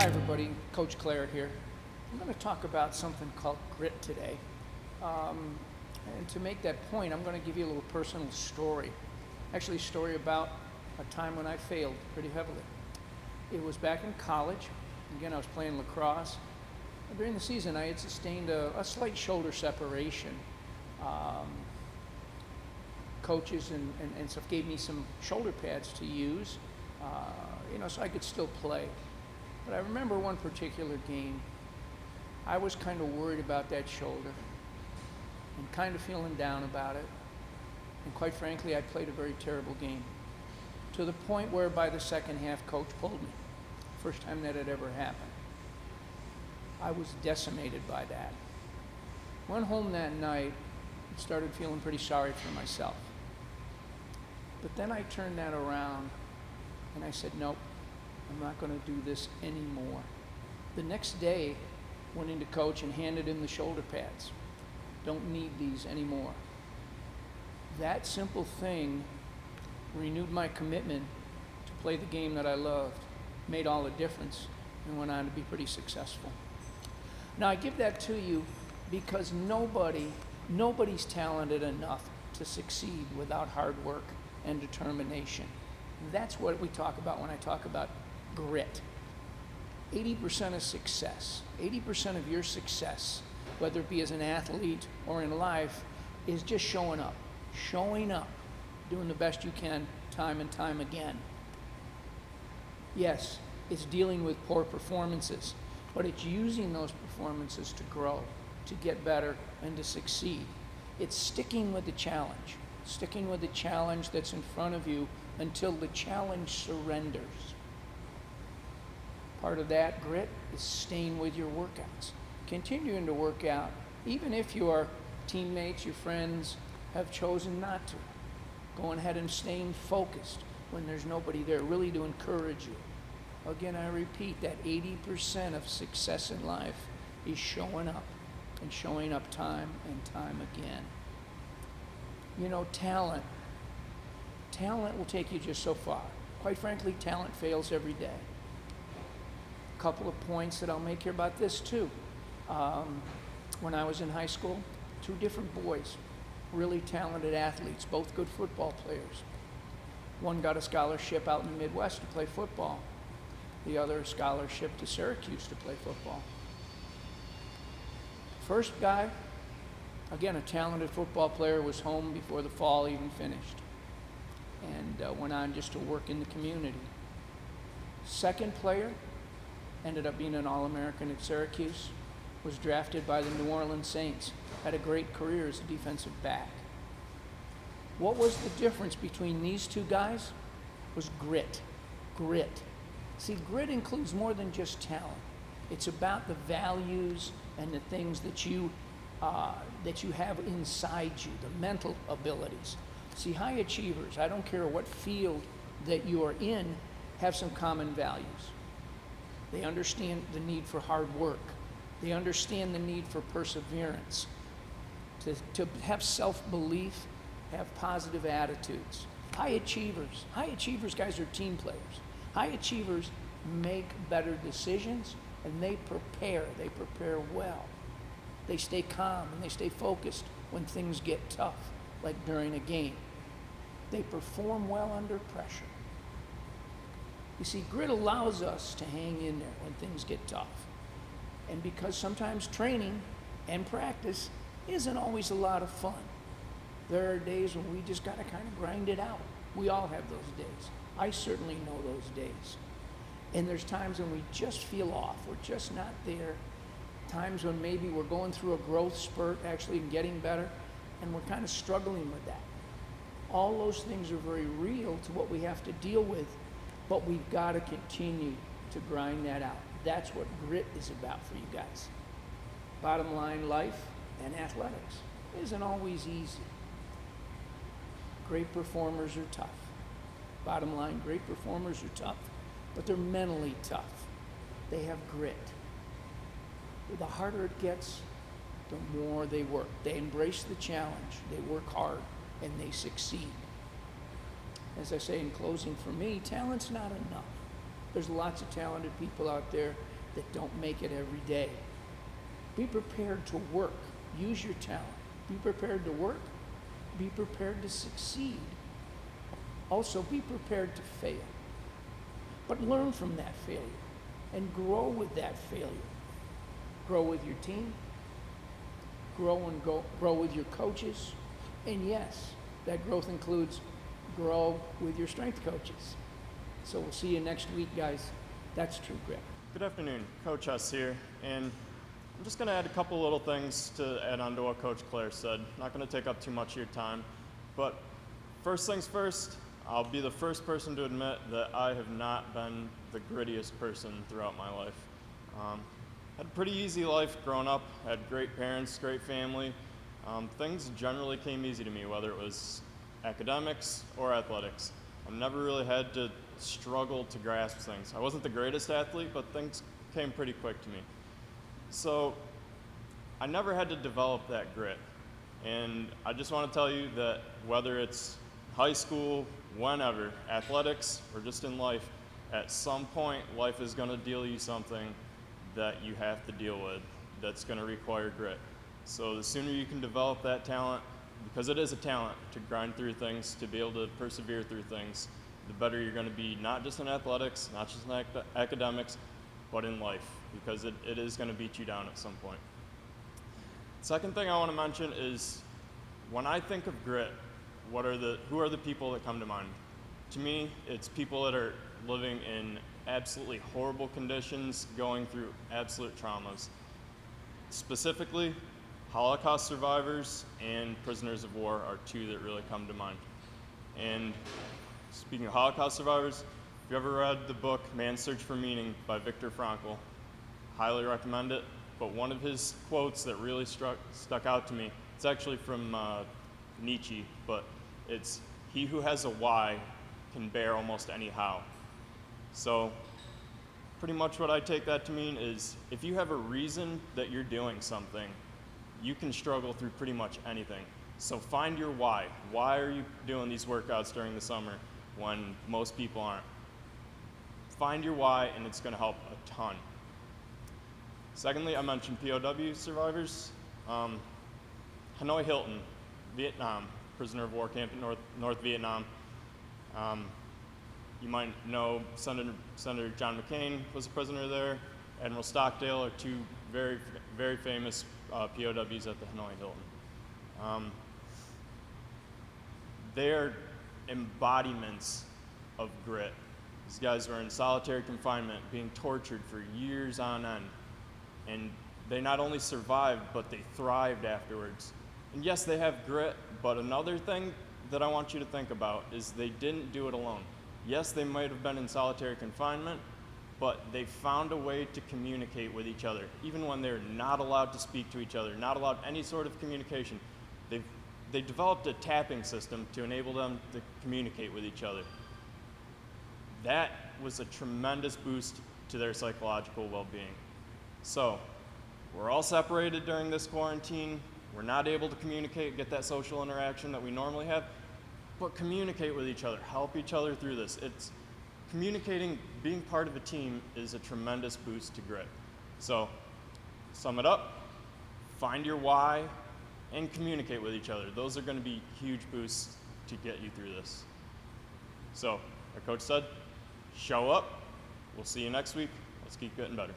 Hi, everybody. Coach Clare here. I'm going to talk about something called grit today. Um, and to make that point, I'm going to give you a little personal story. Actually, a story about a time when I failed pretty heavily. It was back in college. Again, I was playing lacrosse. During the season, I had sustained a slight shoulder separation. Um, Coaches and stuff gave me some shoulder pads to use, so I could still play. But I remember one particular game, I was kind of worried about that shoulder and kind of feeling down about it. And quite frankly, I played a very terrible game, to the point where by the second half, coach pulled me. First time that had ever happened. I was decimated by that. Went home that night and started feeling pretty sorry for myself. But then I turned that around and I said, nope, I'm not going to do this anymore. The next day, went into coach and handed him the shoulder pads. Don't need these anymore. That simple thing renewed my commitment to play the game that I loved, made all the difference, and went on to be pretty successful. Now, I give that to you because nobody's talented enough to succeed without hard work and determination. That's what we talk about when I talk about grit. 80% of success, 80% of your success, whether it be as an athlete or in life, is just showing up, doing the best you can time and time again. Yes, it's dealing with poor performances, but it's using those performances to grow, to get better, and to succeed. It's sticking with the challenge that's in front of you until the challenge surrenders. Part of that grit is staying with your workouts, continuing to work out, even if your teammates, your friends have chosen not to. Going ahead and staying focused when there's nobody there, really to encourage you. Again, I repeat that 80% of success in life is showing up, and showing up time and time again. Talent will take you just so far. Quite frankly, talent fails every day. A couple of points that I'll make here about this too. When I was in high school, two different boys, really talented athletes, both good football players. One got a scholarship out in the Midwest to play football. The other a scholarship to Syracuse to play football. First guy, again, a talented football player, was home before the fall even finished and went on just to work in the community. Second player ended up being an All-American at Syracuse, was drafted by the New Orleans Saints, had a great career as a defensive back. What was the difference between these two guys? Was grit. See, grit includes more than just talent. It's about the values and the things that you have inside you, the mental abilities. See, high achievers, I don't care what field that you are in, have some common values. They understand the need for hard work. They understand the need for perseverance, to have self-belief, have positive attitudes. High achievers, guys, are team players. High achievers make better decisions, and they prepare well. They stay calm and they stay focused when things get tough, like during a game. They perform well under pressure. You see, grit allows us to hang in there when things get tough. And because sometimes training and practice isn't always a lot of fun. There are days when we just gotta kind of grind it out. We all have those days. I certainly know those days. And there's times when we just feel off, we're just not there. Times when maybe we're going through a growth spurt, actually getting better, and we're kind of struggling with that. All those things are very real to what we have to deal with, but we've got to continue to grind that out. That's what grit is about for you guys. Bottom line, life and athletics isn't always easy. Great performers are tough. Bottom line, great performers are tough, but they're mentally tough. They have grit. The harder it gets, the more they work. They embrace the challenge, they work hard, and they succeed. As I say in closing, for me, talent's not enough. There's lots of talented people out there that don't make it every day. Be prepared to work. Use your talent. Be prepared to work. Be prepared to succeed. Also, be prepared to fail. But learn from that failure and grow with that failure. Grow with your team. Grow with your coaches. And yes, that growth includes grow with your strength coaches. So we'll see you next week, guys. That's true grit. Good afternoon, Coach Huss here, and I'm just going to add a couple little things to add on to what Coach Clare said. Not going to take up too much of your time, but first things first, I'll be the first person to admit that I have not been the grittiest person throughout my life. Had a pretty easy life growing up, had great parents, great family. Things generally came easy to me, whether it was academics or athletics. I've never really had to struggle to grasp things. I wasn't the greatest athlete, but things came pretty quick to me. So I never had to develop that grit. And I just want to tell you that whether it's high school, whenever, athletics, or just in life, at some point, life is going to deal you something that you have to deal with that's going to require grit. So the sooner you can develop that talent, because it is a talent to grind through things, to be able to persevere through things, the better you're going to be, not just in athletics, not just in academics, but in life, because it is going to beat you down at some point. Second thing I want to mention is when I think of grit, who are the people that come to mind? To me, it's people that are living in absolutely horrible conditions, going through absolute traumas. Specifically, Holocaust survivors and prisoners of war are two that really come to mind. And speaking of Holocaust survivors, if you ever read the book Man's Search for Meaning by Viktor Frankl, highly recommend it. But one of his quotes that really stuck out to me, it's actually from Nietzsche, but it's, "He who has a why can bear almost any how." So pretty much what I take that to mean is if you have a reason that you're doing something, you can struggle through pretty much anything. So find your why. Why are you doing these workouts during the summer when most people aren't? Find your why, and it's going to help a ton. Secondly, I mentioned POW survivors. Hanoi Hilton, Vietnam, prisoner of war camp in North Vietnam. You might know Senator John McCain was a prisoner there. Admiral Stockdale are two very, very famous POWs at the Hanoi Hilton. They're embodiments of grit. These guys were in solitary confinement, being tortured for years on end. And they not only survived, but they thrived afterwards. And yes, they have grit, but another thing that I want you to think about is they didn't do it alone. Yes, they might have been in solitary confinement, but they found a way to communicate with each other, even when they're not allowed to speak to each other, not allowed any sort of communication. They developed a tapping system to enable them to communicate with each other. That was a tremendous boost to their psychological well-being. So, we're all separated during this quarantine. We're not able to communicate, get that social interaction that we normally have, but communicate with each other, help each other through this. It's communicating, being part of a team is a tremendous boost to grit. So, sum it up, find your why, and communicate with each other. Those are going to be huge boosts to get you through this. So, like Coach said, show up. We'll see you next week. Let's keep getting better.